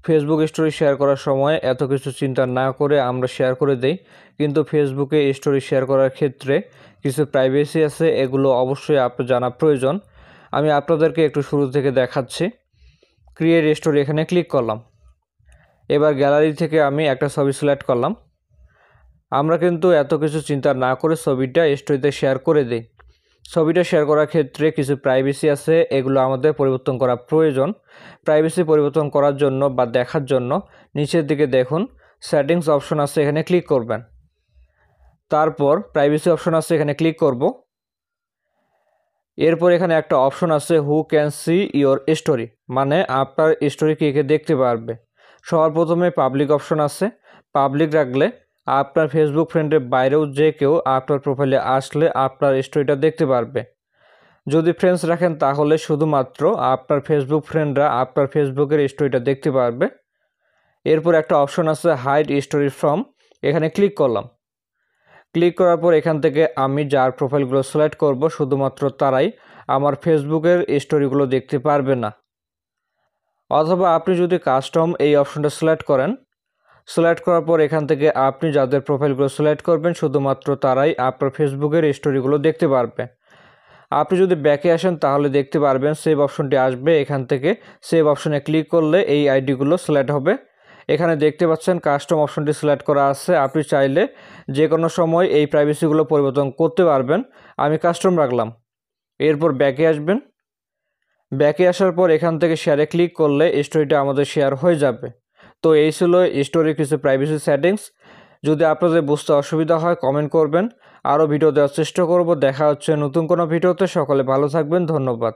Facebook story share করার সময় এত কিছু চিন্তা না করে আমরা শেয়ার করে দেই, কিন্তু ফেসবুকে স্টোরি শেয়ার করার ক্ষেত্রে কিছু প্রাইভেসি আছে, এগুলো অবশ্যই আপনার জানা প্রয়োজন। আমি আপনাদেরকে একটু শুরু থেকে দেখাচ্ছি। ক্রিয়েট স্টোরি এখানে ক্লিক করলাম। এবার গ্যালারি থেকে আমি একটা ছবি সিলেক্ট করলাম। আমরা কিন্তু এত কিছু চিন্তা না করে ছবিটা স্টোরিতে শেয়ার করে দিই। ছবিটা শেয়ার করার ক্ষেত্রে কিছু প্রাইভেসি আছে, এগুলো আমাদের পরিবর্তন করা প্রয়োজন। প্রাইভেসি পরিবর্তন করার জন্য বা দেখার জন্য নিচের দিকে দেখুন সেটিংস অপশন আছে, এখানে ক্লিক করবেন। তারপর প্রাইভেসি অপশন আছে, এখানে ক্লিক করব। এরপর এখানে একটা অপশন আছে who can see your story, মানে আপনার স্টোরি কে কে দেখতে পারবে। সবার প্রথমে পাবলিক অপশন আছে। পাবলিক রাখলে আপনার ফেসবুক ফ্রেন্ডের বাইরেও যে কেউ আপনার প্রোফাইলে আসলে আপনার স্টোরিটা দেখতে পারবে। যদি ফ্রেন্ডস রাখেন তাহলে শুধুমাত্র আপনার ফেসবুক ফ্রেন্ডরা আপনার ফেসবুকের স্টোরিটা দেখতে পারবে। এরপর একটা অপশন আছে হাইড স্টোরি ফ্রম, এখানে ক্লিক করলাম। ক্লিক করার পর এখান থেকে আমি যার প্রোফাইলগুলো সিলেক্ট করব শুধুমাত্র তারাই আমার ফেসবুকের স্টোরিগুলো দেখতে পারবে না। অথবা আপনি যদি কাস্টম এই অপশনটা সিলেক্ট করেন, সিলেক্ট করার পর এখান থেকে আপনি যাদের প্রোফাইলগুলো সিলেক্ট করবেন শুধুমাত্র তারাই আপনার ফেসবুকের স্টোরিগুলো দেখতে পারবে। আপনি যদি ব্যাকে আসেন তাহলে দেখতে পারবেন সেভ অপশনটি আসবে, এখান থেকে সেভ অপশনে ক্লিক করলে এই আইডিগুলো সিলেক্ট হবে। এখানে দেখতে পাচ্ছেন কাস্টম অপশনটি সিলেক্ট করা আছে, আপনি চাইলে যে কোনো সময় এই প্রাইভেসিগুলো পরিবর্তন করতে পারবেন। আমি কাস্টম রাখলাম। এরপর ব্যাকে আসবেন। ব্যাকে আসার পর এখান থেকে শেয়ারে ক্লিক করলে স্টোরিটা আমাদের শেয়ার হয়ে যাবে। তো এই ছিল স্টোরির কিছু প্রাইভেসি সেটিংস। যদি আপনাদের বুঝতে অসুবিধা হয় কমেন্ট করবেন, আরও ভিডিও দেওয়ার চেষ্টা করব। দেখা হচ্ছে নতুন কোনো ভিডিওতে। সকলে ভালো থাকবেন, ধন্যবাদ।